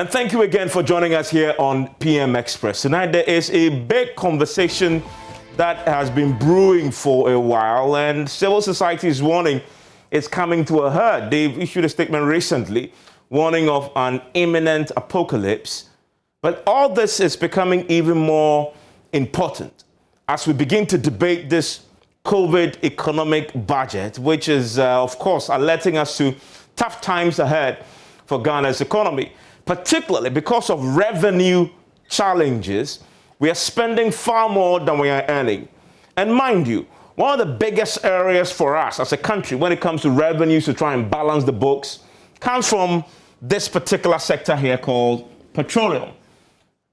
And thank you again for joining us here on PM Express. Tonight there is a big conversation that has been brewing for a while, and civil society is warning it's coming to a head. They've issued a statement recently warning of an imminent apocalypse. But all this is becoming even more important as we begin to debate this COVID economic budget, which is, of course, alerting us to tough times ahead for Ghana's economy, particularly because of revenue challenges. We are spending far more than we are earning. And mind you, one of the biggest areas for us as a country when it comes to revenues to try and balance the books comes from this particular sector here called petroleum.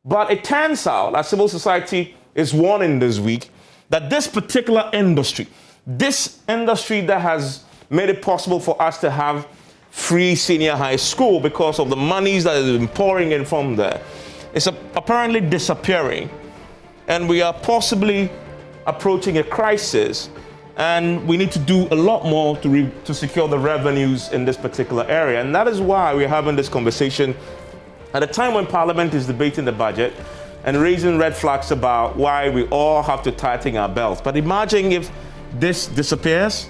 But it turns out that civil society is warning this week that this particular industry, that has made it possible for us to have free senior high school because of the monies that has been pouring in from there, is apparently disappearing. And we are possibly approaching a crisis, and we need to do a lot more to secure the revenues in this particular area. And that is why we're having this conversation at a time when Parliament is debating the budget and raising red flags about why we all have to tighten our belts. But imagine if this disappears,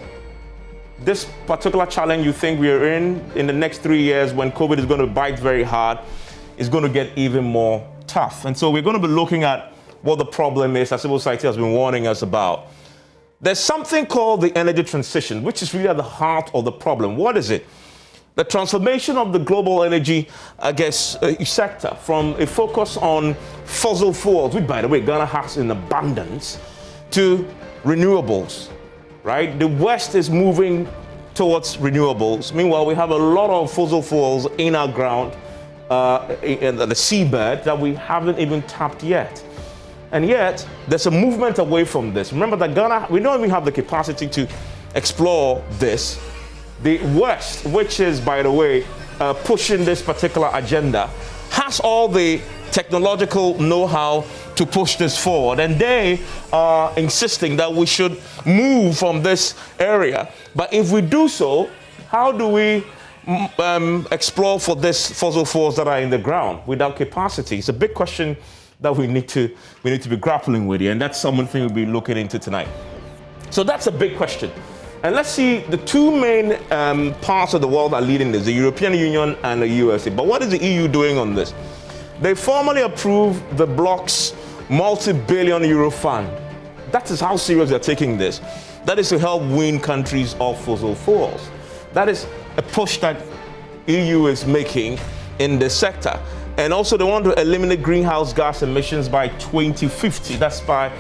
this particular challenge you think we are in the next 3 years when COVID is going to bite very hard, is going to get even more tough. And so we're going to be looking at what the problem is that civil society has been warning us about. There's something called the energy transition, which is really at the heart of the problem. What is it? The transformation of the global energy, sector from a focus on fossil fuels, which, by the way, Ghana has in abundance, to renewables, right? The West is moving towards renewables. Meanwhile, we have a lot of fossil fuels in our ground, in the seabed, that we haven't even tapped yet. And yet, there's a movement away from this. Remember that Ghana, we don't even have the capacity to explore this. The West, which is, by the way, pushing this particular agenda, has all the technological know-how to push this forward. And they are insisting that we should move from this area. But if we do so, how do we explore for these fossil fuels that are in the ground without capacity? It's a big question that we need to be grappling with here, and that's something we'll be looking into tonight. So that's a big question. And let's see, the two main parts of the world that are leading this, the European Union and the USA. But what is the EU doing on this? They formally approved the bloc's multi-billion euro fund. That is how serious they're taking this. That is to help wean countries off fossil fuels. That is a push that EU is making in this sector. And also they want to eliminate greenhouse gas emissions by 2050. That's by,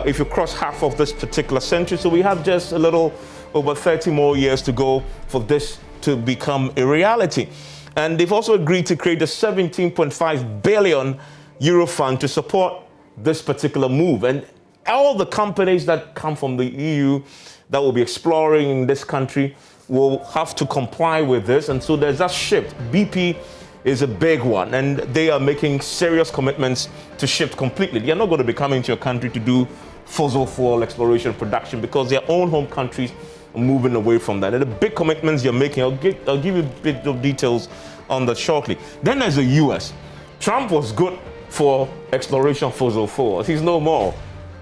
if you cross half of this particular century. So we have just a little over 30 more years to go for this to become a reality. And they've also agreed to create a 17.5 billion euro fund to support this particular move. And all the companies that come from the EU that will be exploring in this country will have to comply with this. And so there's that shift. BP is a big one, and they are making serious commitments to shift completely. They are not going to be coming to your country to do fossil fuel exploration production because their own home countries are moving away from that. And the big commitments you're making, I'll give you a bit of details on that shortly. Then there's the US. Trump was good for exploration of fossil fuels. He's no more.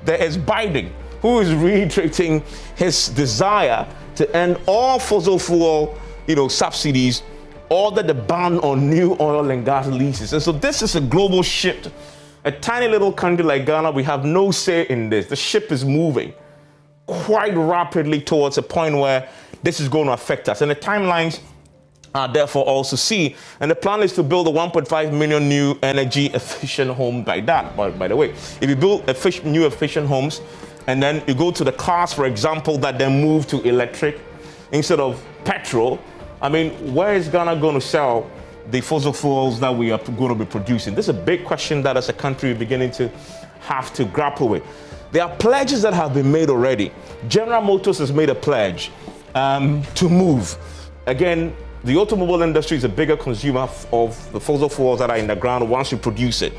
There is Biden, who is reiterating his desire to end all fossil fuel, subsidies, order the ban on new oil and gas leases. And so this is a global shift. A tiny little country like Ghana, we have no say in this. The ship is moving quite rapidly towards a point where this is going to affect us. And the timelines are therefore also seen. And the plan is to build a 1.5 million new energy efficient home by that. By the way, if you build new efficient homes, and then you go to the cars, for example, that then move to electric instead of petrol, I mean, where is Ghana going to sell the fossil fuels that we are going to be producing? This is a big question that as a country we're beginning to have to grapple with. There are pledges that have been made already. General Motors has made a pledge to move. Again, the automobile industry is a bigger consumer of the fossil fuels that are in the ground once you produce it.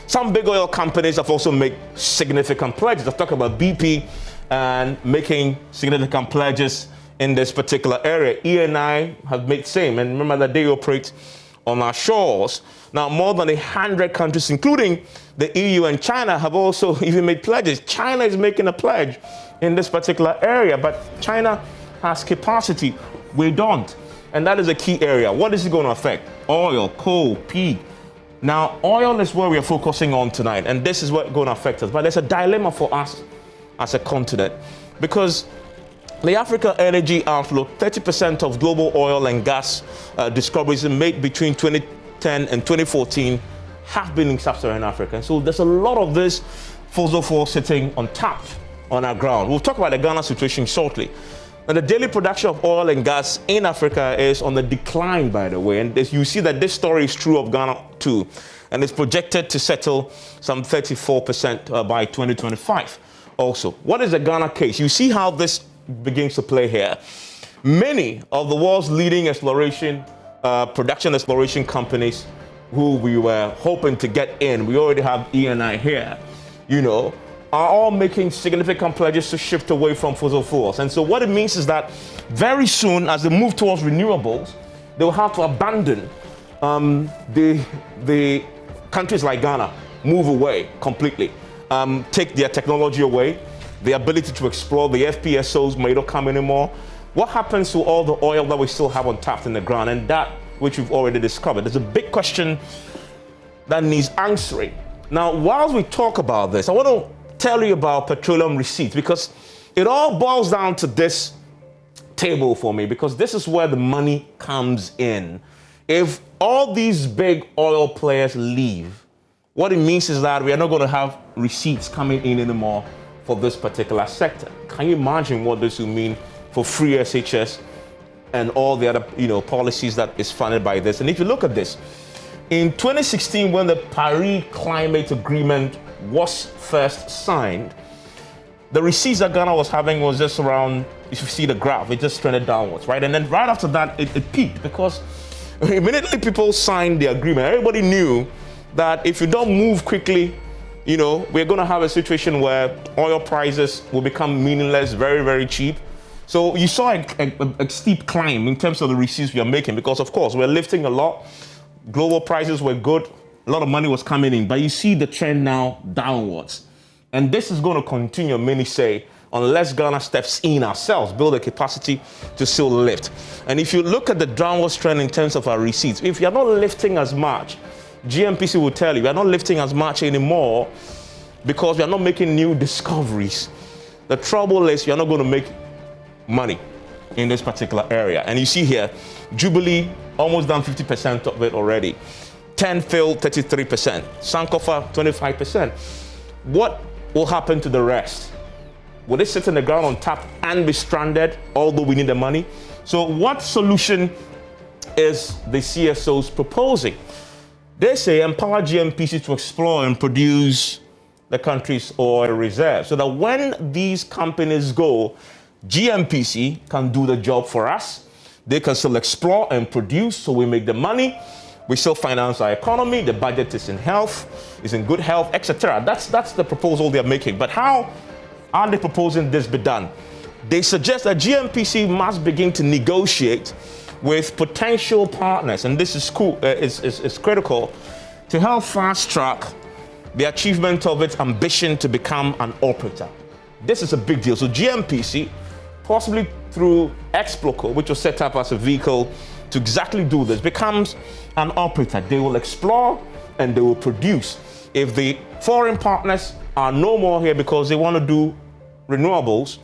Some big oil companies have also made significant pledges. I've talked about BP and making significant pledges in this particular area. ENI have made same. And remember that they operate on our shores. Now, more than 100 countries, including the EU and China, have also even made pledges. China is making a pledge in this particular area, but China has capacity. We don't. And that is a key area. What is it going to affect? Oil, coal, pig. Now, oil is where we are focusing on tonight, and this is what's going to affect us. But there's a dilemma for us as a continent, because the Africa Energy Outlook, 30% of global oil and gas discoveries made between 2010 and 2014 have been in sub-Saharan Africa. And so there's a lot of this fossil fuel sitting on tap on our ground. We'll talk about the Ghana situation shortly. And the daily production of oil and gas in Africa is on the decline, by the way. And you see that this story is true of Ghana too. And it's projected to settle some 34% by 2025 also. What is the Ghana case? You see how this begins to play here. Many of the world's leading exploration, production exploration companies who we were hoping to get in, we already have E&I here, are all making significant pledges to shift away from fossil fuels. And so what it means is that very soon, as they move towards renewables, they'll have to abandon the countries like Ghana, move away completely, take their technology away, the ability to explore. The FPSOs may not come anymore. What happens to all the oil that we still have untapped in the ground, and that which we've already discovered? There's a big question that needs answering. Now, while we talk about this, I want to tell you about petroleum receipts, because it all boils down to this table for me, because this is where the money comes in. If all these big oil players leave, what it means is that we are not going to have receipts coming in anymore for this particular sector. Can you imagine what this will mean for free SHS and all the other policies that is funded by this? And if you look at this, in 2016, when the Paris Climate Agreement was first signed, the receipts that Ghana was having was just around, if you see the graph, it just trended downwards, right? And then right after that, it peaked, because immediately people signed the agreement. Everybody knew that if you don't move quickly, we're going to have a situation where oil prices will become meaningless, very, very cheap. So you saw a steep climb in terms of the receipts we are making, because, of course, we're lifting a lot. Global prices were good. A lot of money was coming in. But you see the trend now downwards. And this is going to continue, many say, unless Ghana steps in ourselves, build a capacity to still lift. And if you look at the downward trend in terms of our receipts, if you're not lifting as much, GMPC will tell you, we're not lifting as much anymore because we are not making new discoveries. The trouble is you're not going to make money in this particular area. And you see here, Jubilee, almost done 50% of it already. 10 failed, 33%. Sankofa, 25%. What will happen to the rest? Will they sit in the ground on tap and be stranded, although we need the money? So what solution is the CSOs proposing? They say empower GMPC to explore and produce the country's oil reserves, so that when these companies go, GMPC can do the job for us. They can still explore and produce, so we make the money. We still finance our economy. The budget is in health, is in good health, etc. That's the proposal they're making. But how are they proposing this be done? They suggest that GMPC must begin to negotiate with potential partners, and this is cool. It's critical to help fast track the achievement of its ambition to become an operator. This is a big deal. So GMPC, possibly through Exploco, which was set up as a vehicle to exactly do this, becomes an operator. They will explore and they will produce. If the foreign partners are no more here because they want to do renewables,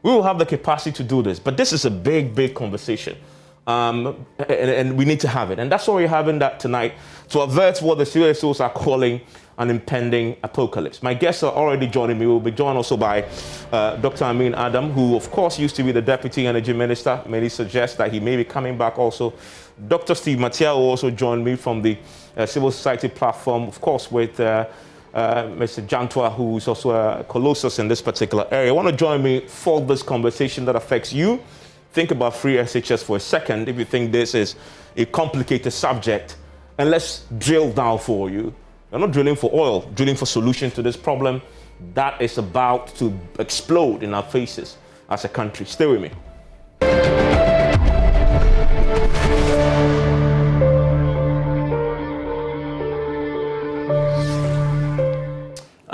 we will have the capacity to do this. But this is a big, big conversation. And we need to have it. And that's why we're having that tonight, to avert what the CSOs are calling an impending apocalypse. My guests are already joining me. We'll be joined also by Dr. Amin Adam, who of course used to be the Deputy Energy Minister. Many suggest that he may be coming back also. Dr. Steve Matia will also join me from the civil society platform, of course, with Mr. Jantwa, who is also a colossus in this particular area. I want to join me for this conversation that affects you. Think about free SHS for a second if you think this is a complicated subject, and let's drill down for you. We're not drilling for oil, drilling for solution to this problem that is about to explode in our faces as a country. Stay with me.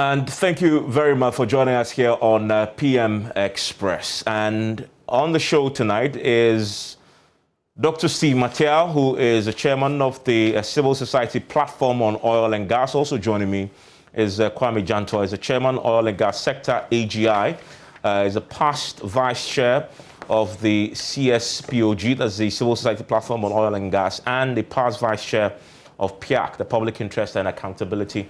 And thank you very much for joining us here on PM Express. And on the show tonight is Dr. Steve Matial, who is the chairman of the Civil Society Platform on Oil and Gas. Also joining me is Kwame Janto, is the chairman Oil and Gas Sector AGI, is a past vice chair of the CSPOG, that's the Civil Society Platform on Oil and Gas, and the past vice chair of PIAC, the Public Interest and Accountability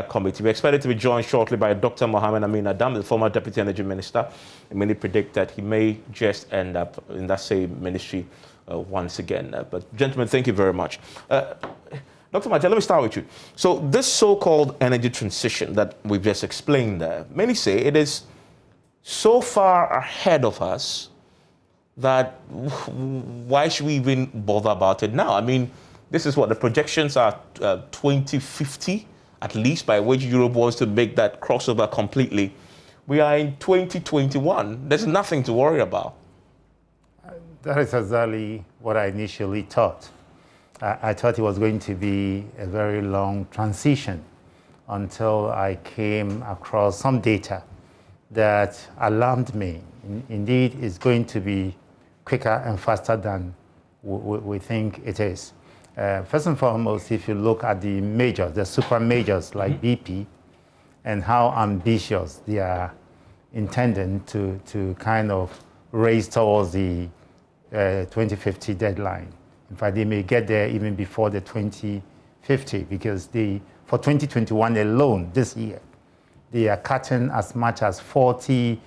Committee. We're expected to be joined shortly by Dr. Mohammed Amin Adam, the former Deputy Energy Minister. Many predict that he may just end up in that same ministry once again. But gentlemen, thank you very much. Dr. Matial, let me start with you. So this so-called energy transition that we've just explained there, many say it is so far ahead of us that why should we even bother about it now? I mean, this is what the projections are, 2050 at least, by which Europe wants to make that crossover completely. We are in 2021. There's nothing to worry about. That is exactly what I initially thought. I thought it was going to be a very long transition until I came across some data that alarmed me. Indeed, it's going to be quicker and faster than we think it is. First and foremost, if you look at the majors, the super majors like BP, and how ambitious they are intending to kind of race towards the 2050 deadline. In fact, they may get there even before the 2050, because for 2021 alone, this year, they are cutting as much as 40%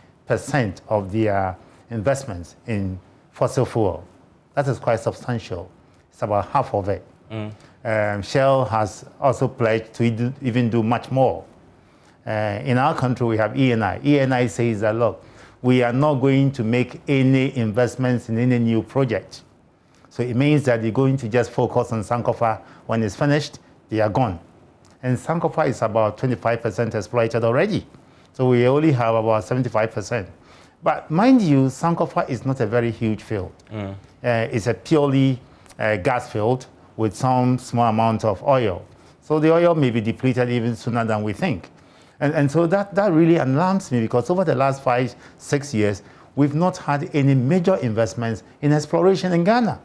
of their investments in fossil fuel. That is quite substantial. It's about half of it. Shell has also pledged to even do much more. In our country, we have ENI. ENI says that, look, we are not going to make any investments in any new project. So it means that they're going to just focus on Sankofa. When it's finished, they are gone. And Sankofa is about 25% exploited already. So we only have about 75%. But mind you, Sankofa is not a very huge field. It's a purely gas field with some small amount of oil. So the oil may be depleted even sooner than we think. And so that really alarms me, because over the last 5-6 years, we've not had any major investments in exploration in Ghana.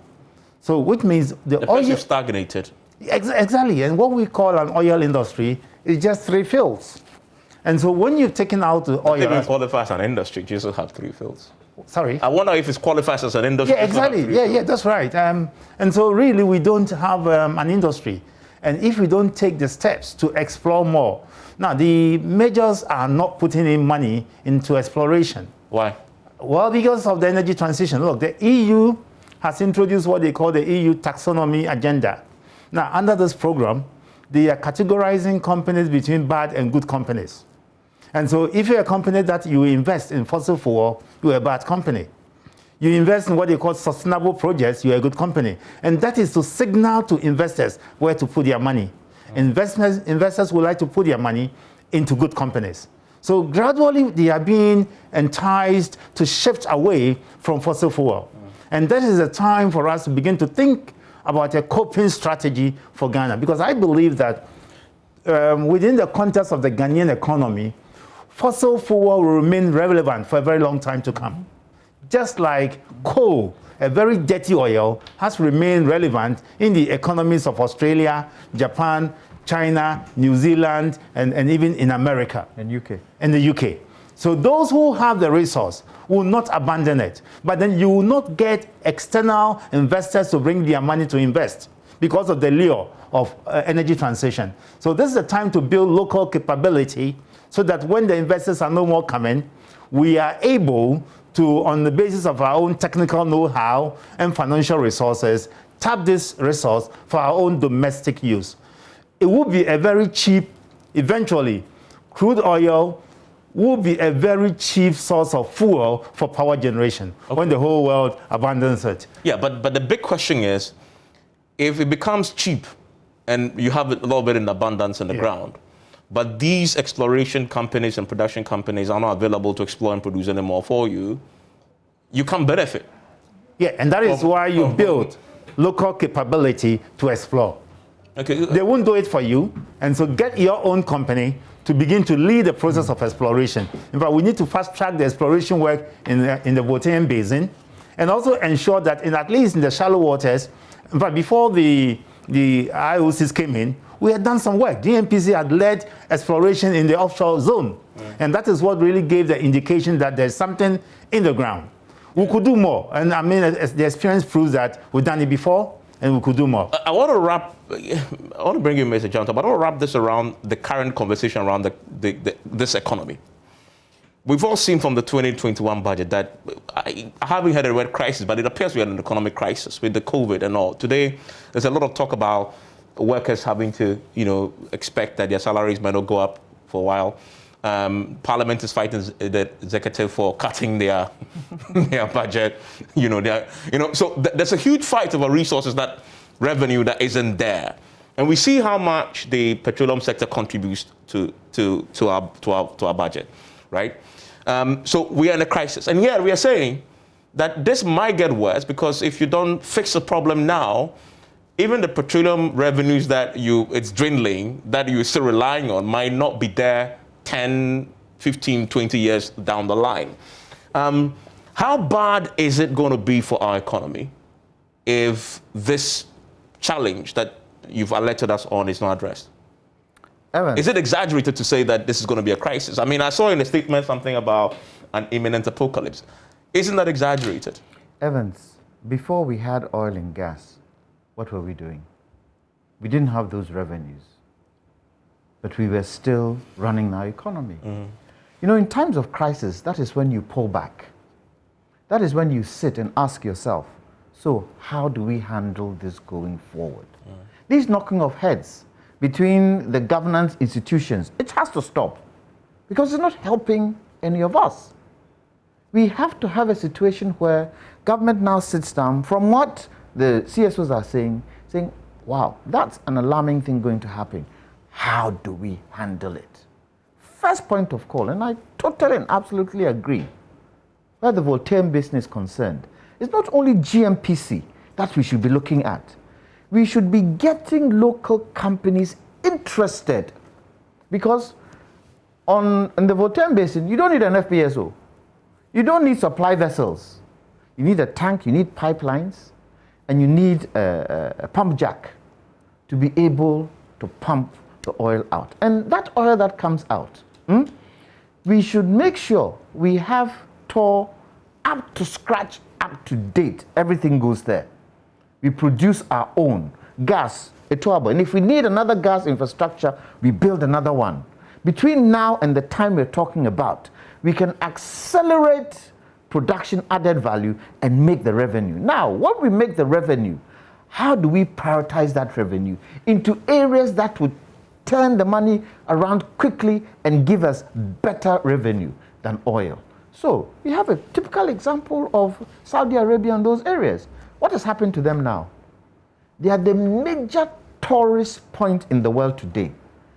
So which means the oil is stagnated. Exactly. And what we call an oil industry is just 3 fields. And so when you've taken out the oil... It even qualifies as an industry, you just have 3 fields. Sorry? I wonder if it qualifies as an industry. Yeah, exactly. Yeah, that's right. And so really we don't have an industry. And if we don't take the steps to explore more... Now, the majors are not putting in money into exploration. Why? Well, because of the energy transition. Look, the EU has introduced what they call the EU Taxonomy Agenda. Now, under this program, they are categorizing companies between bad and good companies. And so if you're a company that you invest in fossil fuel, you're a bad company. You invest in what they call sustainable projects, you're a good company. And that is to signal to investors where to put their money. Investors would like to put their money into good companies. So gradually, they are being enticed to shift away from fossil fuel. And that is a time for us to begin to think about a coping strategy for Ghana. Because I believe that within the context of the Ghanaian economy, fossil fuel will remain relevant for a very long time to come. Just like coal, a very dirty oil, has remained relevant in the economies of Australia, Japan, China, New Zealand, and even in America. And UK. And the UK. So those who have the resource will not abandon it. But then you will not get external investors to bring their money to invest because of the lure of energy transition. So this is the time to build local capability so that when the investors are no more coming, we are able to, on the basis of our own technical know-how and financial resources, tap this resource for our own domestic use. It will be a very cheap, eventually, crude oil will be a very cheap source of fuel for power generation when the whole world abandons it. Yeah, but the big question is, if it becomes cheap and you have a little bit in abundance in the ground, but these exploration companies and production companies are not available to explore and produce anymore for you, you can't benefit. Yeah, and that is why you build local capability to explore. Okay. They won't do it for you, and so get your own company to begin to lead the process of exploration. In fact, we need to fast track the exploration work in the Petroleum Basin, and also ensure that at least in the shallow waters, in fact, before the IOCs came in, we had done some work. GNPC had led exploration in the offshore zone. And that is what really gave the indication that there's something in the ground. We could do more. And I mean, the experience proves that we've done it before and we could do more. I want to bring you, Mr. Johnson, but I want to wrap this around the current conversation around this economy. We've all seen from the 2021 budget that I haven't heard the word crisis, but it appears we are in an economic crisis with the COVID and all. Today, there's a lot of talk about workers having to, expect that their salaries might not go up for a while. Parliament is fighting the executive for cutting their budget. So there's a huge fight over resources, that revenue that isn't there, and we see how much the petroleum sector contributes to our budget, right? So we are in a crisis, and yet we are saying that this might get worse because if you don't fix the problem now, even the petroleum revenues that it's dwindling, that you're still relying on, might not be there 10, 15, 20 years down the line. How bad is it going to be for our economy if this challenge that you've alerted us on is not addressed? Evans, is it exaggerated to say that this is going to be a crisis? I mean, I saw in the statement something about an imminent apocalypse. Isn't that exaggerated? Evans, before we had oil and gas, what were we doing? We didn't have those revenues, but we were still running our economy. In times of crisis, that is when you pull back. That is when you sit and ask yourself, so how do we handle this going forward? These knocking of heads between the governance institutions, it has to stop because it's not helping any of us. We have to have a situation where government now sits down from what the CSOs are saying, wow, that's an alarming thing going to happen. How do we handle it? First point of call, and I totally and absolutely agree, where the Petroleum Basin is concerned, it's not only GNPC that we should be looking at. We should be getting local companies interested, because in the Petroleum Basin, you don't need an FPSO. You don't need supply vessels. You need a tank, you need pipelines, and you need a pump jack to be able to pump the oil out. And that oil that comes out, we should make sure we have TOR up to scratch, up to date. Everything goes there. We produce our own gas, and if we need another gas infrastructure, we build another one. Between now and the time we're talking about, we can accelerate production added value and make the revenue. Now, when we make the revenue, how do we prioritize that revenue into areas that would turn the money around quickly and give us better revenue than oil? So we have a typical example of Saudi Arabia and those areas. What has happened to them now? They are the major tourist point in the world today.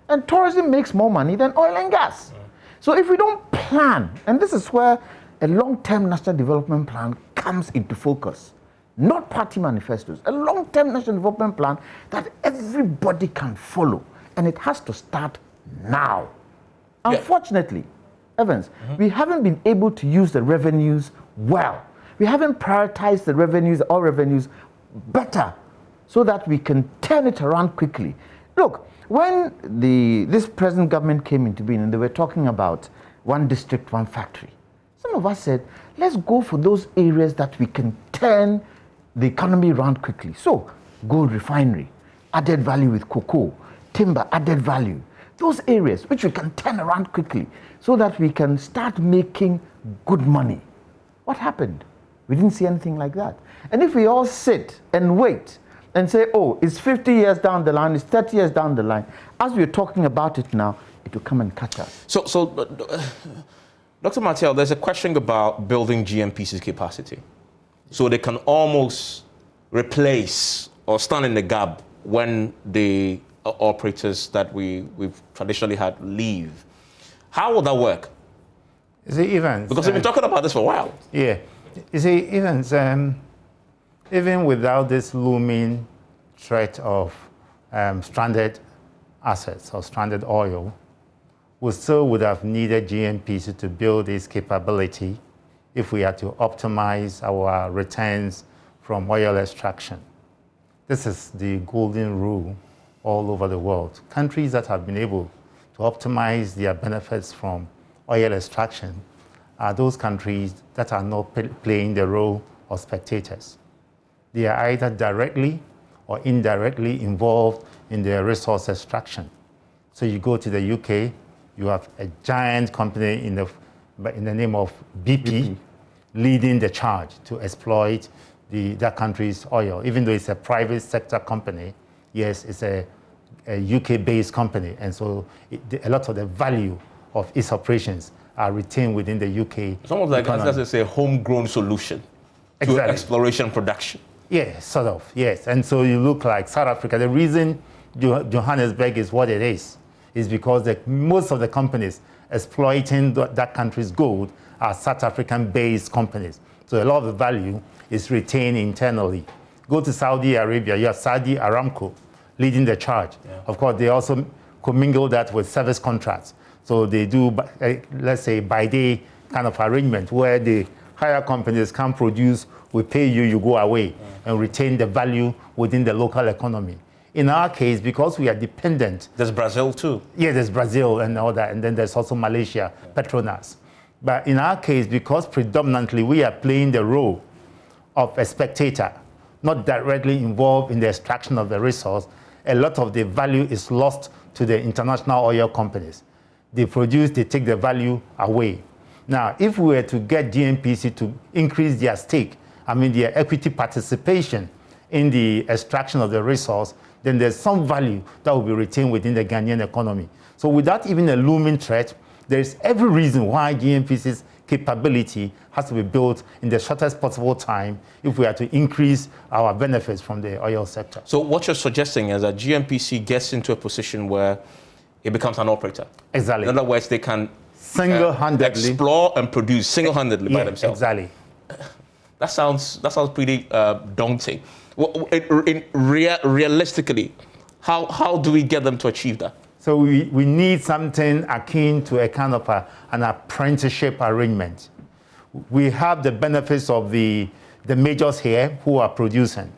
And tourism makes more money than oil and gas. So if we don't plan, and this is where a long-term national development plan comes into focus, not party manifestos, a long-term national development plan that everybody can follow. And it has to start now. Yeah. Unfortunately, Evans, we haven't been able to use the revenues well. We haven't prioritized the revenues, all revenues, better so that we can turn it around quickly. Look, when this present government came into being and they were talking about one district, one factory, some of us said, let's go for those areas that we can turn the economy around quickly. So, gold refinery, added value with cocoa, timber, added value. Those areas which we can turn around quickly so that we can start making good money. What happened? We didn't see anything like that. And if we all sit and wait and say, oh, it's 50 years down the line, it's 30 years down the line, as we're talking about it now, it will come and catch us. So Dr. Martel, there's a question about building GNPC's capacity. So they can almost replace or stand in the gap when the operators that we've traditionally had leave. How will that work? Is it Evans? Because we've been talking about this for a while. Yeah. You see, Evans, even without this looming threat of stranded assets or stranded oil, we still would have needed GNPC to build this capability if we had to optimize our returns from oil extraction. This is the golden rule all over the world. Countries that have been able to optimize their benefits from oil extraction are those countries that are not playing the role of spectators. They are either directly or indirectly involved in the resource extraction. So you go to the UK, you have a giant company in the name of BP leading the charge to exploit that country's oil. Even though it's a private sector company, yes, it's a UK-based company, and so a lot of the value of its operations are retained within the UK. It's almost like that's a homegrown solution to exploration production. Yeah, sort of, yes. And so you look like South Africa. The reason Johannesburg is what it is because most of the companies exploiting that country's gold are South African-based companies. So a lot of the value is retained internally. Go to Saudi Arabia, you have Saudi Aramco leading the charge. Yeah. Of course, they also commingle that with service contracts. So they do, let's say, by day kind of arrangement where the higher companies can produce, we pay you, you go away, and retain the value within the local economy. In our case, because we are dependent. There's Brazil too. Yeah, there's Brazil and all that, and then there's also Malaysia, Petronas. But in our case, because predominantly we are playing the role of a spectator, not directly involved in the extraction of the resource, a lot of the value is lost to the international oil companies. They produce, they take the value away. Now, if we were to get GNPC to increase their stake, their equity participation in the extraction of the resource, then there's some value that will be retained within the Ghanaian economy. So without even a looming threat, there's every reason why GNPC's capability has to be built in the shortest possible time if we are to increase our benefits from the oil sector. So what you're suggesting is that GNPC gets into a position where it becomes an operator. Exactly. In other words, they can single-handedly explore and produce single-handedly by themselves. Exactly. That sounds pretty daunting. Realistically, how do we get them to achieve that? So we need something akin to a kind of an apprenticeship arrangement. We have the benefits of the majors here who are producing.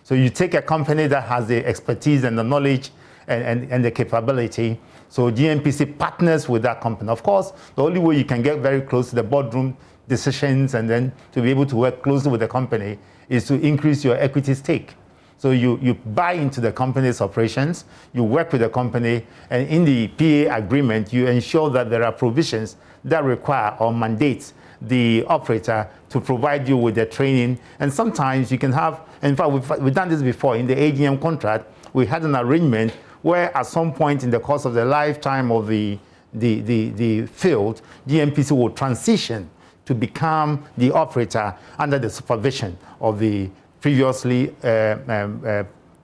So you take a company that has the expertise and the knowledge and the capability. So GNPC partners with that company. Of course, the only way you can get very close to the boardroom decisions and then to be able to work closely with the company is to increase your equity stake. So you buy into the company's operations, you work with the company, and in the PA agreement, you ensure that there are provisions that require or mandate the operator to provide you with the training. And sometimes you can have, in fact, we've done this before in the AGM contract, we had an arrangement where at some point in the course of the lifetime of the field, GNPC will transition to become the operator under the supervision of the previously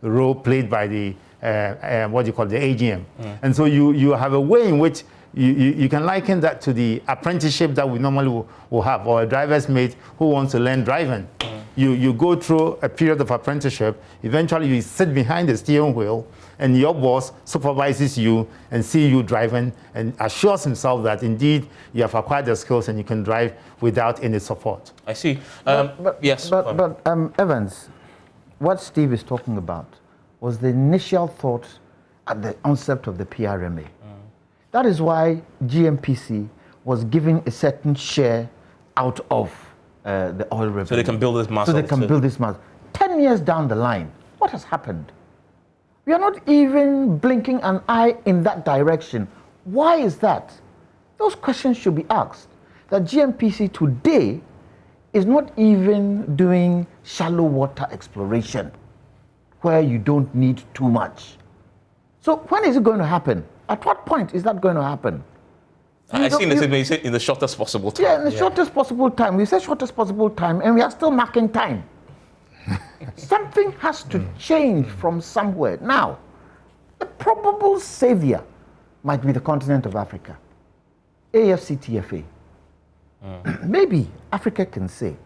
role played by the the AGM. And so you have a way in which you can liken that to the apprenticeship that we normally will have, or a driver's mate who wants to learn driving. You go through a period of apprenticeship, eventually you sit behind the steering wheel, and your boss supervises you and sees you driving and assures himself that indeed you have acquired the skills and you can drive without any support. I see. Yes. But Evans, what Steve is talking about was the initial thought at the onset of the PRMA. That is why GNPC was given a certain share out of the oil revenue. So they can build this muscle. So they can build this muscle. 10 years down the line, what has happened? We are not even blinking an eye in that direction. Why is that? Those questions should be asked. That GNPC today is not even doing shallow water exploration where you don't need too much. So when is it going to happen? At what point is that going to happen? I see in the shortest possible time. Yeah, in the shortest possible time. We say shortest possible time, and we are still marking time. Something has to change from somewhere. Now, the probable savior might be the continent of Africa. AFCTFA. Maybe Africa can say.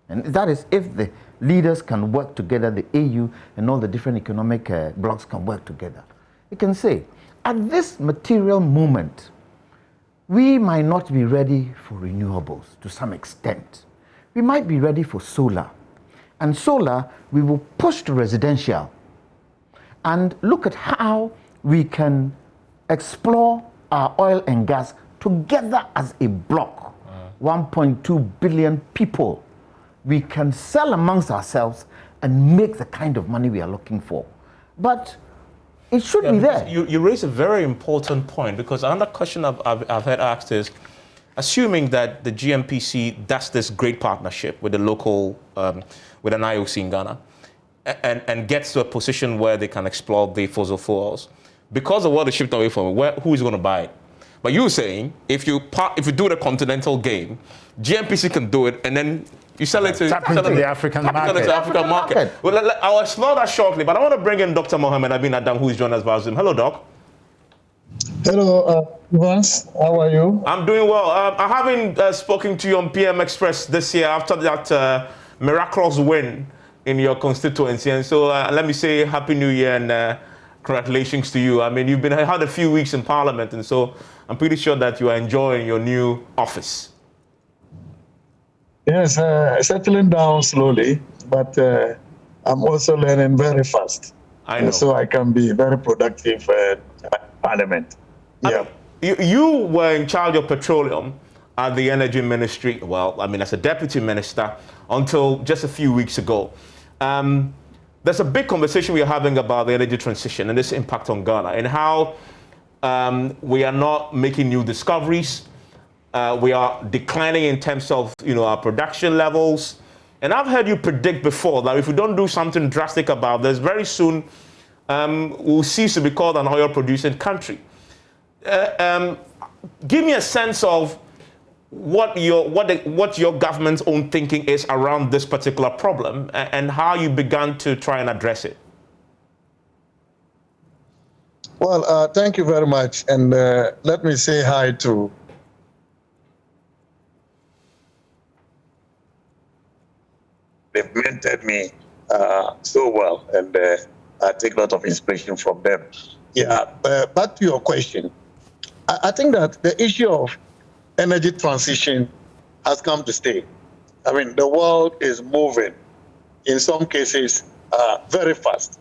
And that is if the leaders can work together, the AU and all the different economic blocs can work together. It can say, at this material moment, we might not be ready for renewables to some extent. We might be ready for solar. And solar, we will push to residential and look at how we can explore our oil and gas together as a block. 1.2 billion people. We can sell amongst ourselves and make the kind of money we are looking for. But it should be there. You raise a very important point, because another question I've had asked is, assuming that the GMPC does this great partnership with the local, with an IOC in Ghana, and gets to a position where they can explore the fossil fuels, because the world is shifting away from it, who is going to buy it? But you're saying if you do the continental game, GMPC can do it, and then you sell it to the African market. Well, I'll explore that shortly, but I want to bring in Dr. Mohammed Abin Adam, who is joined us by Zoom. Hello, Doc. Hello, Vance. How are you? I'm doing well. I haven't spoken to you on PM Express this year after that miraculous win in your constituency, and so let me say Happy New Year and congratulations to you. I mean, you've had a few weeks in Parliament, and so I'm pretty sure that you are enjoying your new office. Yes, settling down slowly, but I'm also learning very fast. I know. So I can be very productive at Parliament. Yeah. You were in charge of petroleum at the Energy Ministry, well, I mean, as a deputy minister, until just a few weeks ago. There's a big conversation we are having about the energy transition and its impact on Ghana, and how we are not making new discoveries. We are declining in terms of our production levels. And I've heard you predict before that if we don't do something drastic about this, very soon we'll cease to be called an oil producing country. Give me a sense of what your government's own thinking is around this particular problem, and how you began to try and address it. Well, thank you very much. And let me say hi to they've mentored me so well, and I take a lot of inspiration from them. Yeah, back to your question. I think that the issue of energy transition has come to stay. I mean, the world is moving, in some cases, very fast.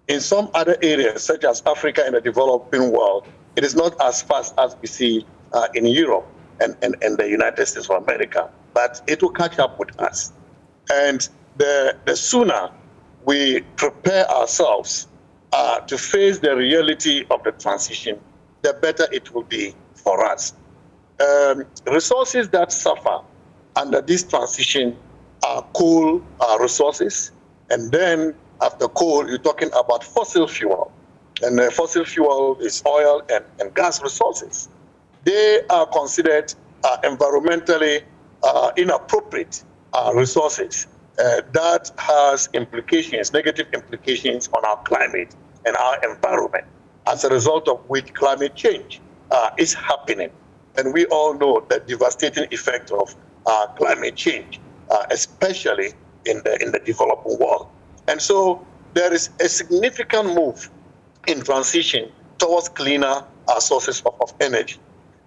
In some other areas, such as Africa and the developing world, it is not as fast as we see in Europe and the United States of America, but it will catch up with us. And the sooner we prepare ourselves to face the reality of the transition, the better it will be for us. Resources that suffer under this transition are coal resources, and then after coal, you're talking about fossil fuel. And fossil fuel is oil and gas resources. They are considered environmentally inappropriate resources. That has implications, negative implications on our climate and our environment, as a result of which climate change is happening. And we all know the devastating effect of climate change, especially in the developing world. And so there is a significant move in transition towards cleaner sources of energy.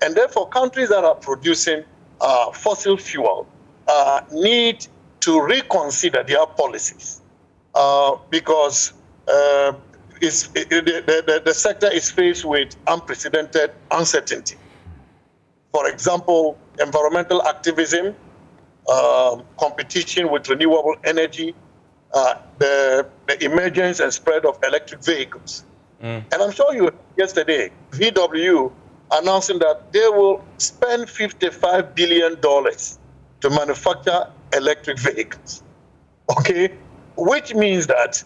And therefore, countries that are producing fossil fuel need to reconsider their policies because the sector is faced with unprecedented uncertainty. For example, environmental activism, competition with renewable energy, the emergence and spread of electric vehicles. And I'm sure you heard yesterday, VW announcing that they will spend $55 billion to manufacture electric vehicles, okay? Which means that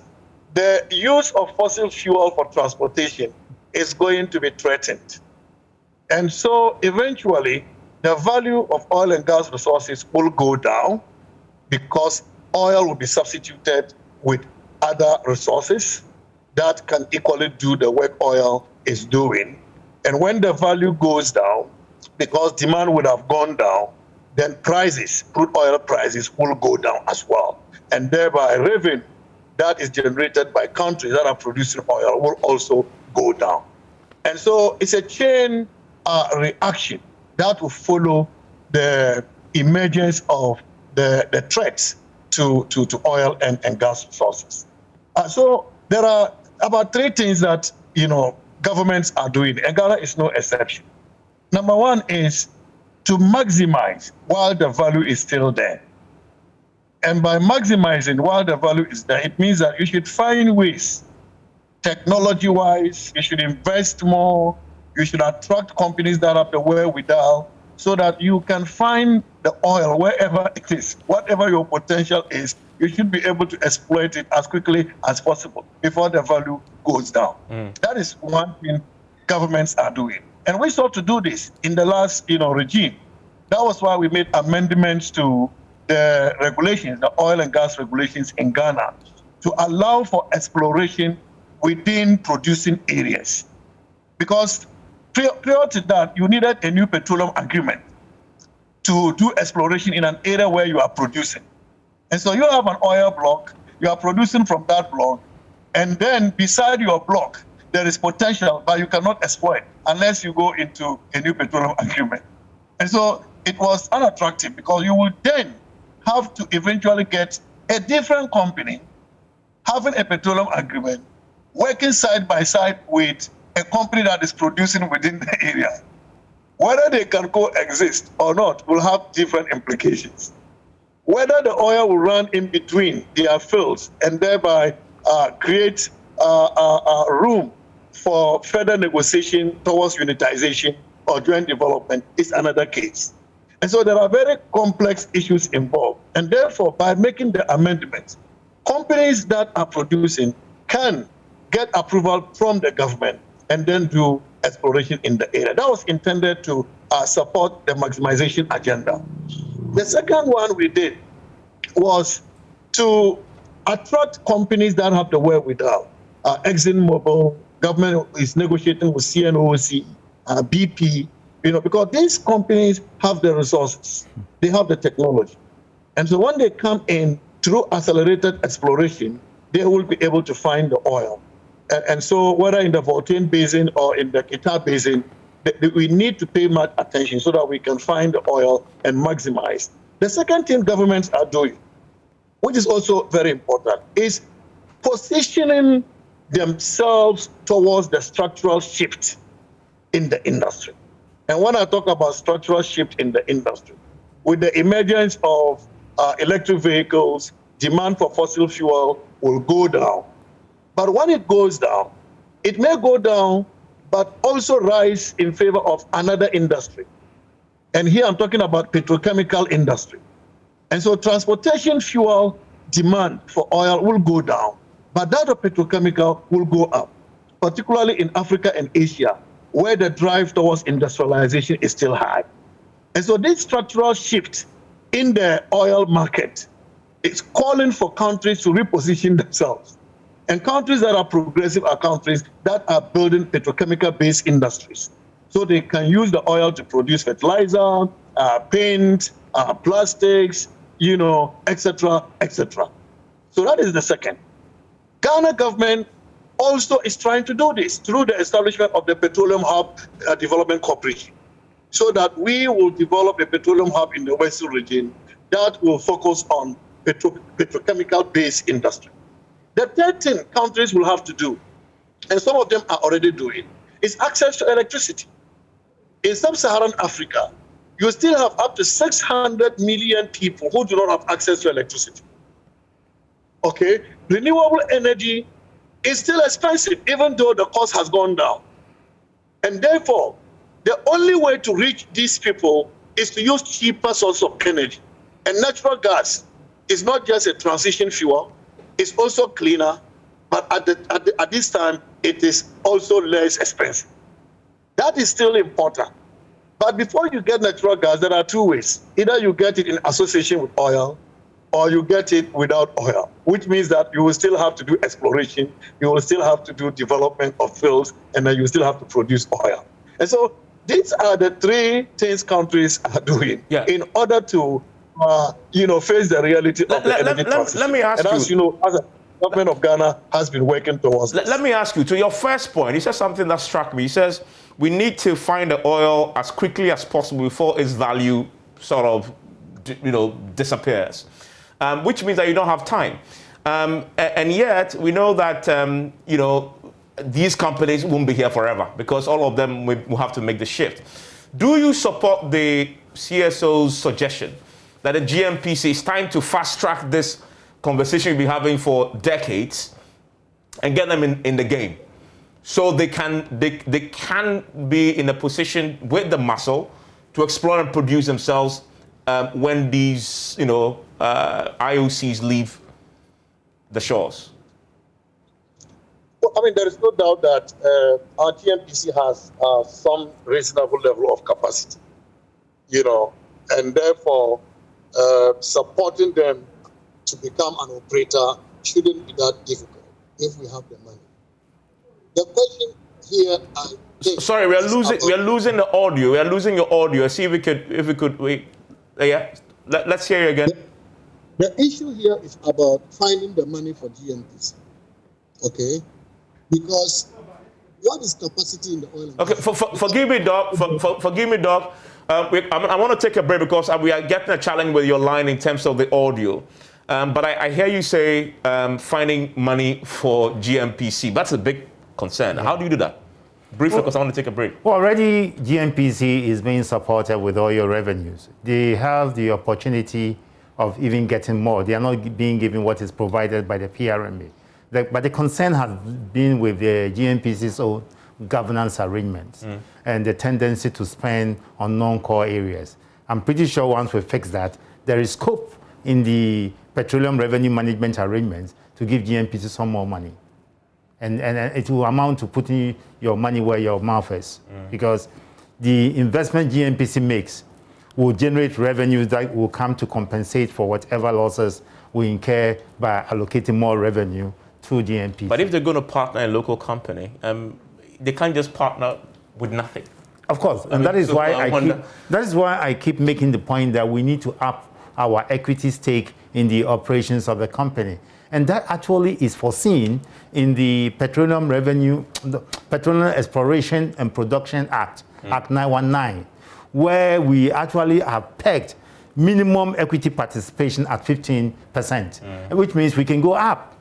the use of fossil fuel for transportation is going to be threatened. And so eventually, the value of oil and gas resources will go down because oil will be substituted with other resources that can equally do the work oil is doing. And when the value goes down, because demand would have gone down, then prices, crude oil prices, will go down as well. And thereby revenue that is generated by countries that are producing oil will also go down. And so it's a chain reaction that will follow the emergence of the threats to oil and gas resources. So there are about 3 things that governments are doing, and Ghana is no exception. Number 1 is to maximize while the value is still there. And by maximizing while the value is there, it means that you should find ways, technology-wise, you should invest more, you should attract companies that have the wherewithal, so that you can find the oil wherever it is. Whatever your potential is, you should be able to exploit it as quickly as possible before the value goes down. That is one thing governments are doing. And we sought to do this in the last regime. That was why we made amendments to the regulations, the oil and gas regulations in Ghana, to allow for exploration within producing areas. Because prior to that, you needed a new petroleum agreement to do exploration in an area where you are producing. And so you have an oil block, you are producing from that block, and then beside your block, there is potential, but you cannot exploit unless you go into a new petroleum agreement. And so it was unattractive, because you would then have to eventually get a different company having a petroleum agreement, working side by side with a company that is producing within the area. Whether they can coexist or not will have different implications. Whether the oil will run in between their fields and thereby create room for further negotiation towards unitization or joint development is another case. And so there are very complex issues involved. And therefore, by making the amendments, companies that are producing can get approval from the government and then do exploration in the area. That was intended to support the maximization agenda. The second one we did was to attract companies that have the wherewithal. ExxonMobil, government is negotiating with CNOOC, BP, because these companies have the resources, they have the technology. And so when they come in through accelerated exploration, they will be able to find the oil. And so whether in the Voltaire Basin or in the Kita Basin, we need to pay much attention so that we can find the oil and maximize. The second thing governments are doing, which is also very important, is positioning themselves towards the structural shift in the industry. And when I talk about structural shift in the industry, with the emergence of electric vehicles, demand for fossil fuel will go down. But when it goes down, it may go down, but also rise in favor of another industry. And here I'm talking about petrochemical industry. And so transportation fuel demand for oil will go down, but that of petrochemical will go up, particularly in Africa and Asia, where the drive towards industrialization is still high. And so this structural shift in the oil market is calling for countries to reposition themselves. And countries that are progressive are countries that are building petrochemical-based industries. So they can use the oil to produce fertilizer, paint, plastics, etc., etc. So that is the second. Ghana government also is trying to do this through the establishment of the Petroleum Hub Development Corporation, so that we will develop a petroleum hub in the Western region that will focus on petrochemical-based industry. The third thing countries will have to do, and some of them are already doing, is access to electricity. In sub-Saharan Africa, you still have up to 600 million people who do not have access to electricity. Okay? Renewable energy is still expensive, even though the cost has gone down. And therefore, the only way to reach these people is to use cheaper sources of energy. And natural gas is not just a transition fuel, it's also cleaner, but at this time, it is also less expensive. That is still important. But before you get natural gas, there are two ways. Either you get it in association with oil, or you get it without oil, which means that you will still have to do exploration, you will still have to do development of fields, and then you still have to produce oil. And so these are the three things countries are doing in order to face the reality of the energy transition. Let me ask you. And as you know, as a government of Ghana has been working towards this. Let me ask you, to your first point, he says something that struck me. He says, we need to find the oil as quickly as possible before its value sort of, disappears, which means that you don't have time. And yet, we know that, these companies won't be here forever because all of them will have to make the shift. Do you support the CSO's suggestion that the GMPC is time to fast track this conversation we've been having for decades and get them in the game so they can be in a position with the muscle to explore and produce themselves when these IOCs leave the shores? Well, I mean, there is no doubt that our GMPC has some reasonable level of capacity, and therefore supporting them to become an operator shouldn't be that difficult if we have the money. The question here, sorry, we are losing the audio. We are losing your audio. See if we could wait. Yeah, let's hear you again. The issue here is about finding the money for GMPC. Okay, because what is capacity in the oil and gas? Forgive me, Doc. Forgive me, Doc. I want to take a break because we are getting a challenge with your line in terms of the audio. But I hear you say finding money for GMPC. That's a big concern. Yeah. How do you do that? Briefly, because I want to take a break. Well, already GMPC is being supported with oil revenues. They have the opportunity of even getting more. They are not being given what is provided by the PRMA. But the concern has been with the GMPC's own governance arrangements and the tendency to spend on non-core areas. I'm pretty sure once we fix that, there is scope in the petroleum revenue management arrangements to give GMPC some more money. And it will amount to putting your money where your mouth is. Because the investment GMPC makes will generate revenues that will come to compensate for whatever losses we incur by allocating more revenue to GMPC. But if they're going to partner a local company, they can't just partner with nothing. Of course, and that is why I keep making the point that we need to up our equity stake in the operations of the company. And that actually is foreseen in the Petroleum Exploration and Production Act, Act 919, where we actually have pegged minimum equity participation at 15%, which means we can go up.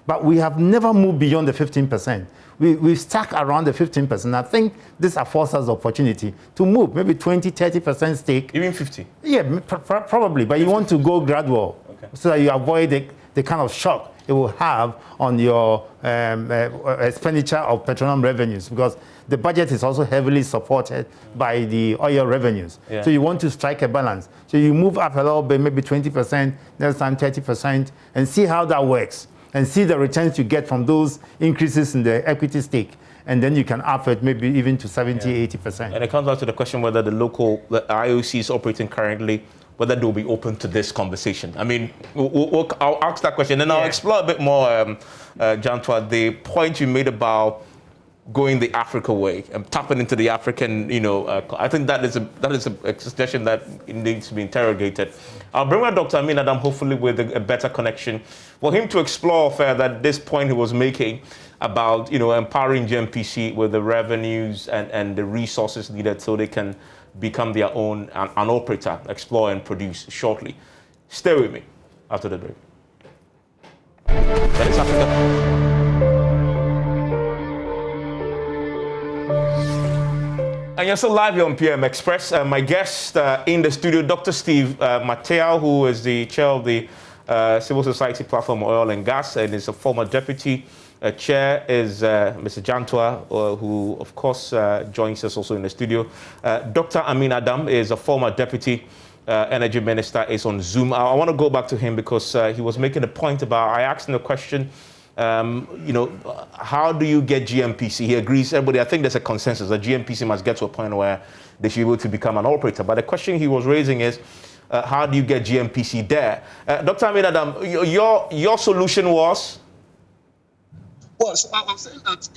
But we have never moved beyond the 15%. We've stuck around the 15%. I think this affords us the opportunity to move, maybe 20, 30% stake. Even 50? Yeah, probably. But you want to go gradual so that you avoid the kind of shock it will have on your expenditure of petroleum revenues, because the budget is also heavily supported by the oil revenues. Yeah. So you want to strike a balance. So you move up a little bit, maybe 20%, next time 30%, and see how that works. And see the returns you get from those increases in the equity stake. And then you can up it maybe even to 70, 80%. And it comes down to the question whether the IOC is operating currently, whether they'll be open to this conversation. I mean, I'll ask that question, and I'll explore a bit more, Jantua, the point you made about going the Africa way and tapping into the African, I think that is a suggestion that needs to be interrogated. I'll bring my Dr. Amin Adam, hopefully with a better connection, for him to explore further this point he was making about, empowering GMPC with the revenues and the resources needed so they can become their own an operator, explore and produce shortly. Stay with me after the break. That is Africa. And you're still live here on PM Express. My guest in the studio, Dr. Steve Mateo, who is the chair of the Civil Society Platform Oil and Gas and is a former deputy chair, is Mr. Jantua, who of course joins us also in the studio. Dr. Amin Adam is a former deputy energy minister, is on Zoom. I want to go back to him because he was making a point about, I asked him a question, how do you get GMPC? He agrees, everybody, I think there's a consensus that GMPC must get to a point where they should be able to become an operator. But the question he was raising is, how do you get GMPC there? Dr. Amin Adam, your solution was? Well, so I'm saying that,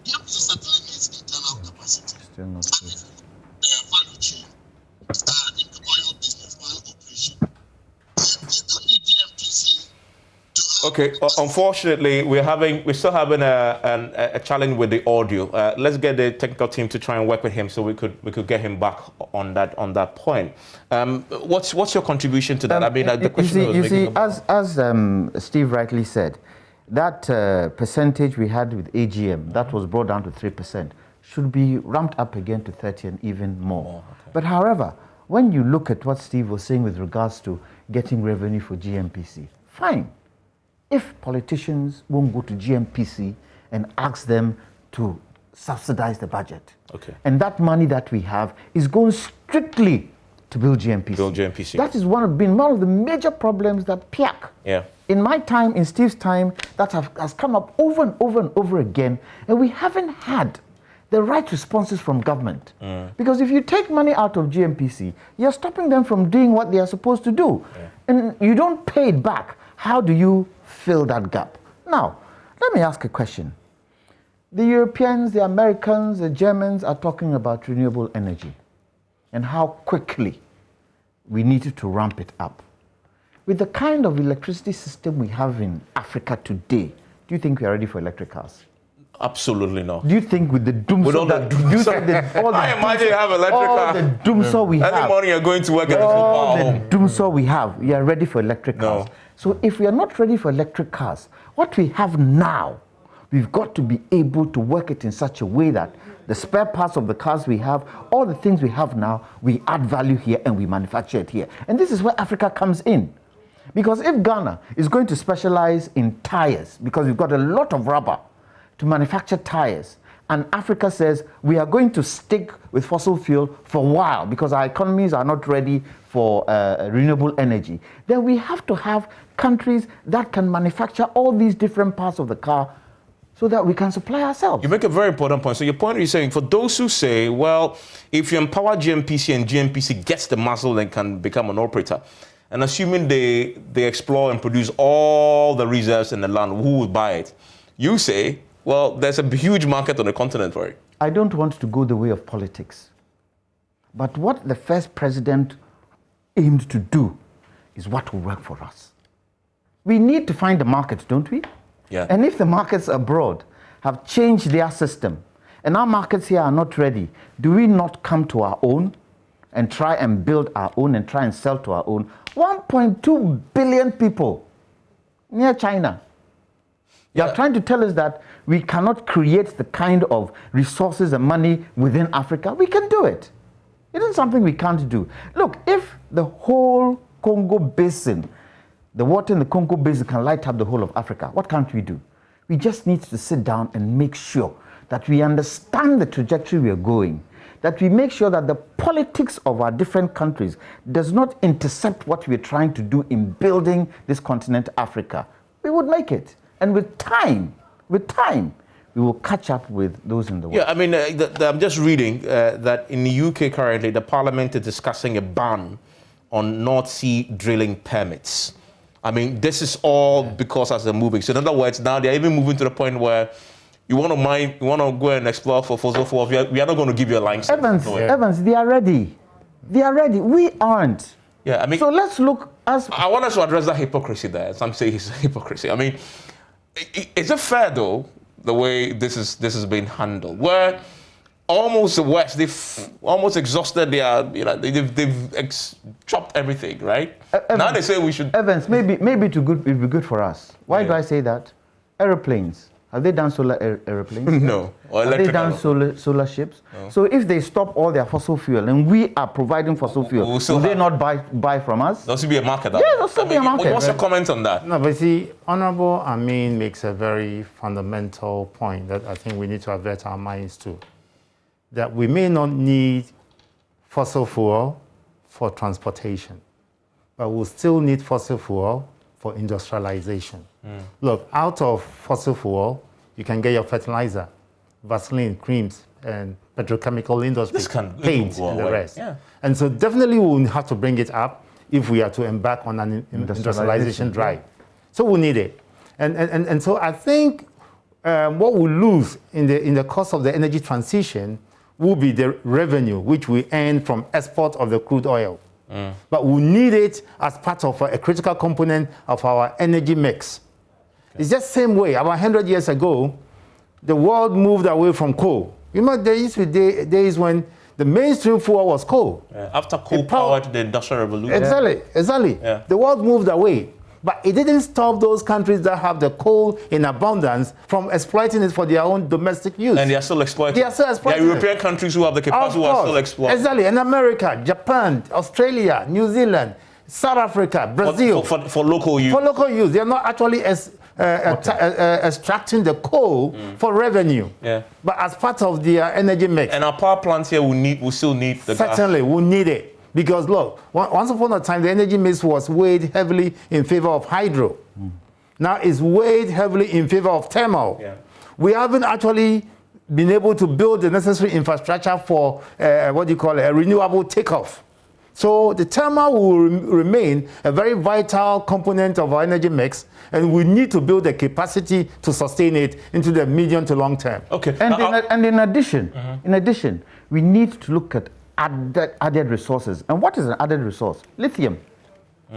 GMPC certainly needs internal capacity. Still not true. The value chain in the oil business, oil operation. You don't need GMPC to Okay, unfortunately, we're still having a challenge with the audio. Let's get the technical team to try and work with him so we could get him back on that point. What's your contribution to that? I mean, the question you see, as Steve rightly said, that percentage we had with AGM that was brought down to 3% should be ramped up again to 30 and even more. Okay. But however, when you look at what Steve was saying with regards to getting revenue for GMPC, fine. If politicians won't go to GMPC and ask them to subsidize the budget, okay, and that money that we have is going strictly to build GMPC. That has been one of the major problems that PIAC, in my time, in Steve's time, that has come up over and over and over again, and we haven't had the right responses from government. Because if you take money out of GMPC, you're stopping them from doing what they are supposed to do. And you don't pay it back. How do you fill that gap? Now, let me ask a question. The Europeans, the Americans, the Germans are talking about renewable energy and how quickly we needed to ramp it up. With the kind of electricity system we have in Africa today, do you think we are ready for electric cars? Absolutely not. Do you think with the doomsday I imagine you have electric car. All the doomsday we have. Every morning you're going to work at all the doomsday we have, we are ready for electric cars. So if we are not ready for electric cars, what we have now, we've got to be able to work it in such a way that the spare parts of the cars we have, all the things we have now, we add value here and we manufacture it here. And this is where Africa comes in. Because if Ghana is going to specialize in tires, because we've got a lot of rubber to manufacture tires, and Africa says we are going to stick with fossil fuel for a while because our economies are not ready for renewable energy, then we have to have countries that can manufacture all these different parts of the car so that we can supply ourselves. You make a very important point. So your point is saying, for those who say, well, if you empower GMPC and GMPC gets the muscle and can become an operator, and assuming they explore and produce all the reserves in the land, who would buy it? You say, well, there's a huge market on the continent for it. I don't want to go the way of politics. But what the first president aimed to do is what will work for us. We need to find the market, don't we? Yeah. And if the markets abroad have changed their system and our markets here are not ready, do we not come to our own and try and build our own and try and sell to our own? 1.2 billion people near China. You are trying to tell us that we cannot create the kind of resources and money within Africa. We can do it. It isn't something we can't do. Look, if the whole Congo Basin, the water in the Congo Basin can light up the whole of Africa, what can't we do? We just need to sit down and make sure that we understand the trajectory we are going, that we make sure that the politics of our different countries does not intercept what we're trying to do in building this continent, Africa. We would make it. And with time, we will catch up with those in the world. Yeah, I mean, I'm just reading that in the UK currently, the Parliament is discussing a ban on North Sea drilling permits. I mean, this is all because as they're moving. So in other words, now they're even moving to the point where you want to go and explore for fossil fuels. We are not going to give you a license. Evans, they are ready. They are ready. We aren't. Yeah, I mean. So let's look as. I want us to address that hypocrisy there. Some say it's hypocrisy. I mean, is it fair though the way this is being handled, where almost the West they've almost exhausted their they've chopped everything, right? Evans, now they say we should. Evans, maybe it would be good for us. Why do I say that? Aeroplanes. Have they done solar aeroplanes? No. Or have they done solar ships? No. So if they stop all their fossil fuel and we are providing fossil fuel, will they not buy from us? There'll still be a market. Yeah, there'll still be a market. What's your comment on that? No, but see, Honorable Amin makes a very fundamental point that I think we need to avert our minds to. That we may not need fossil fuel for transportation, but we'll still need fossil fuel for industrialization. Look, out of fossil fuel, you can get your fertilizer, Vaseline, creams, and petrochemical industry, paint, and the rest. Yeah. And so definitely we'll have to bring it up if we are to embark on an industrialization drive. So we need it. And so I think what we'll lose in the course of the energy transition will be the revenue which we earn from export of the crude oil. But we need it as part of a critical component of our energy mix. It's just the same way. About 100 years ago, the world moved away from coal. You know, there used to be days when the mainstream fuel was coal. After coal powered the Industrial Revolution. Exactly. Yeah. The world moved away. But it didn't stop those countries that have the coal in abundance from exploiting it for their own domestic use. And they are still exploiting. They are still exploiting. There are European countries who have the capacity who are still exploiting. Exactly. In America, Japan, Australia, New Zealand, South Africa, Brazil. For local use. For local use. They are not actually extracting the coal for revenue. Yeah. But as part of their energy mix. And our power plants here will still need the gas. Certainly, we need it. Because look, once upon a time, the energy mix was weighed heavily in favor of hydro. Now it's weighed heavily in favor of thermal. Yeah. We haven't actually been able to build the necessary infrastructure for, a renewable takeoff. So the thermal will remain a very vital component of our energy mix, and we need to build the capacity to sustain it into the medium to long term. Okay. And in addition, we need to look at added resources. And what is an added resource? Lithium.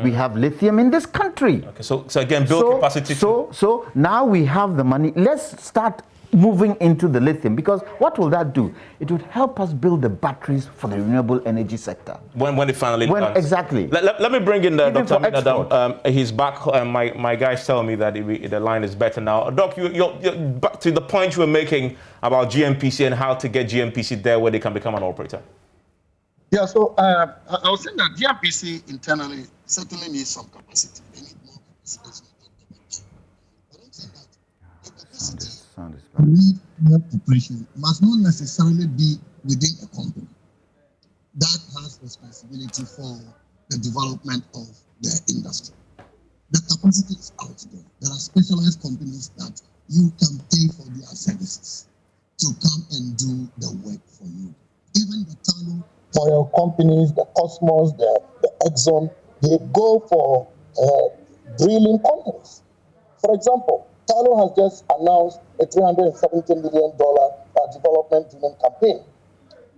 We have lithium in this country. Okay, so again, build capacity. So now we have the money. Let's start moving into the lithium, because what will that do? It would help us build the batteries for the renewable energy sector. When it finally comes. Exactly. Let me bring in Dr. Aminadam. He's back. My guys tell me that the line is better now. Doc, you're back to the point you were making about GNPC and how to get GNPC there where they can become an operator. Yeah, so I was saying that GNPC internally certainly needs some capacity. They need more capacity. I don't think that the capacity need more operation must not necessarily be within a company that has responsibility for the development of the industry. The capacity is out there. There are specialized companies that you can pay for their services to come and do the work for you. Even the Tano oil companies, the Cosmos, the Exxon, they go for drilling companies. For example, Tano has just announced a $370 million development drilling campaign,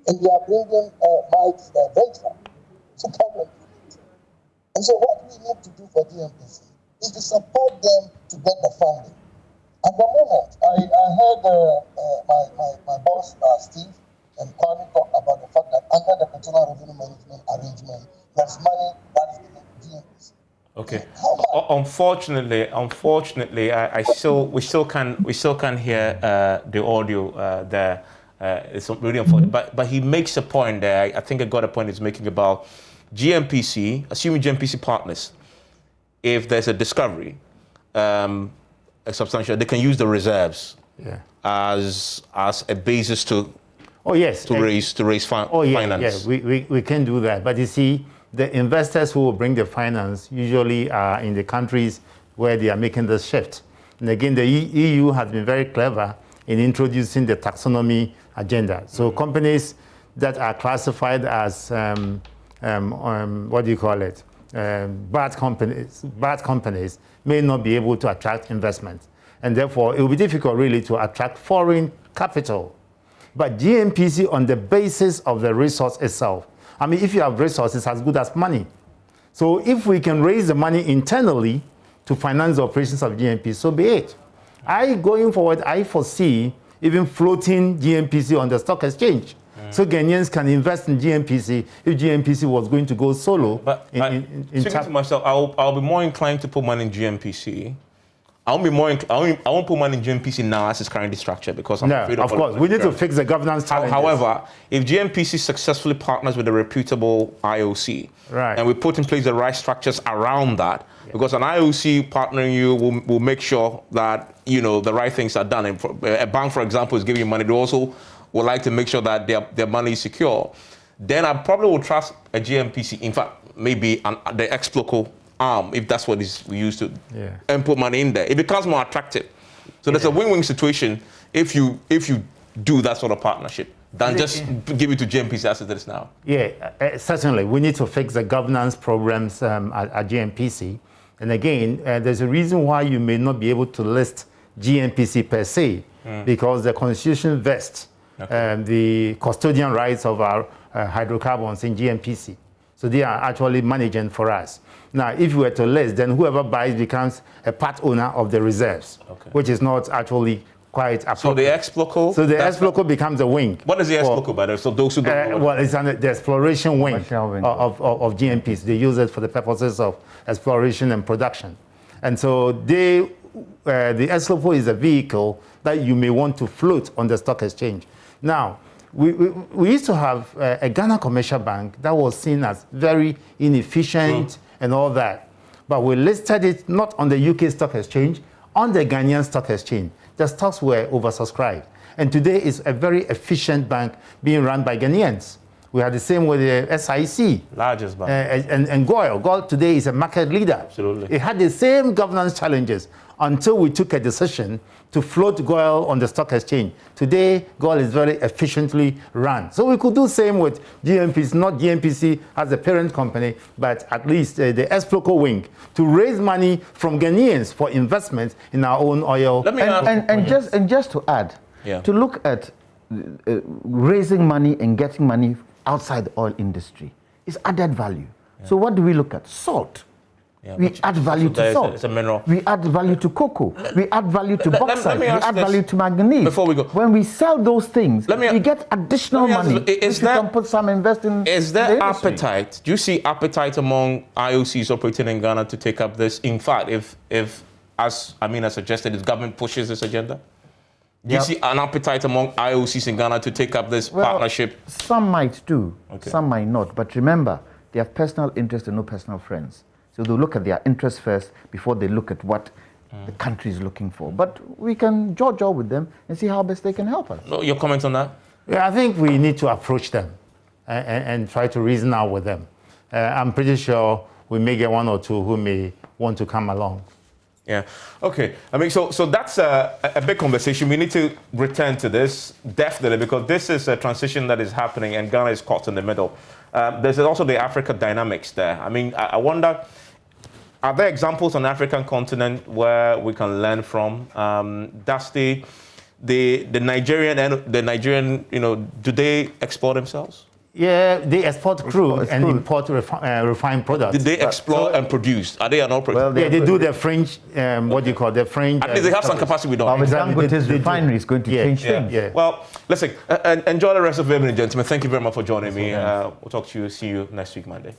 and they are bringing Mike's venture to come and do it. And so what we need to do for GNPC is to support them to get the funding. At the moment, I heard my boss, Steve, and Kwame talk about the fact that under the Petroleum Revenue Management Arrangement, there's money that is given to GNPC. Okay. Unfortunately, we still can't hear the audio there. It's really unfortunate. But he makes a point there. I think I got a point he's making about GNPC, assuming GNPC partners, if there's a discovery, a substantial, they can use the reserves as a basis to raise finance. Yeah, we can do that. But you see, the investors who will bring the finance usually are in the countries where they are making the shift. And again, the EU has been very clever in introducing the taxonomy agenda. So companies that are classified as bad companies may not be able to attract investment. And therefore, it will be difficult really to attract foreign capital. But GNPC, on the basis of the resource itself, I mean, if you have resources, as good as money. So if we can raise the money internally to finance the operations of GNPC, so be it. Going forward, I foresee even floating GNPC on the stock exchange. So Ghanaians can invest in GNPC if GNPC was going to go solo. But speaking to myself, I'll be more inclined to put money in GNPC. I won't put money in GNPC now as it's currently structured because I'm afraid of course. We need to fix the governance challenges. However, if GNPC successfully partners with a reputable IOC, and we put in place the right structures around that, because an IOC partnering you will make sure that the right things are done. And a bank, for example, is giving you money. They also would like to make sure that their money is secure. Then I probably will trust a GNPC. In fact, maybe the ex-local arm, if that's what we use to and put money in there. It becomes more attractive. So there's a win-win situation if you do that sort of partnership than just give it to GNPC as it is now. Yeah, certainly. We need to fix the governance problems at GNPC. And again, there's a reason why you may not be able to list GNPC per se, because the Constitution vests the custodian rights of our hydrocarbons in GNPC. So they are actually managing for us. Now, if we were to list, then whoever buys becomes a part owner of the reserves, which is not actually quite appropriate. So the ex-local? So the ex-local becomes a wing. What is the ex-local, by the way? So those who don't know. Well, it's the exploration wing of GNPs. They use it for the purposes of exploration and production. And so the ex-local is a vehicle that you may want to float on the stock exchange. Now, we used to have a Ghana commercial bank that was seen as very inefficient and all that. But we listed it not on the UK stock exchange, on the Ghanaian stock exchange. The stocks were oversubscribed. And today it's a very efficient bank being run by Ghanaians. We had the same with the SIC. Largest bank. And GOIL. GOIL today is a market leader. Absolutely. It had the same governance challenges until we took a decision to float GOIL on the stock exchange. Today, GOIL is very efficiently run. So we could do the same with GNPC, not GNPC as a parent company, but at least the ex-local wing, to raise money from Ghanaians for investment in our own oil. And just to add, to look at raising money and getting money outside the oil industry is added value. So what do we look at? Salt. We add value to salt. It's a mineral. We add value to cocoa. We add value to bauxite. We add value to manganese. Before we go, when we sell those things, we get additional money. We can put some investment. Is there appetite? Do you see appetite among IOCs operating in Ghana to take up this? In fact, if as Amina suggested, if government pushes this agenda, do you see an appetite among IOCs in Ghana to take up this partnership? Some might do, some might not. But remember, they have personal interest and no personal friends. So they'll look at their interests first before they look at what the country is looking for. But we can judge with them and see how best they can help us. No, your comment on that? Yeah, I think we need to approach them and try to reason out with them. I'm pretty sure we may get one or two who may want to come along. Yeah. Okay. I mean, so that's a big conversation. We need to return to this definitely because this is a transition that is happening and Ghana is caught in the middle. There's also the Africa dynamics there. I mean, I wonder, are there examples on the African continent where we can learn from? Does the Nigerian, do they explore themselves? Yeah, they export crude and import refined products. Did they explore and produce? Are they an operator? Well, they do the French, what do you call the French? At least they have some capacity we don't. Dangote's refinery is going to change things. Yeah. Well, listen, enjoy the rest of the evening, gentlemen. Thank you very much for joining me. We'll talk to you, see you next week, Monday.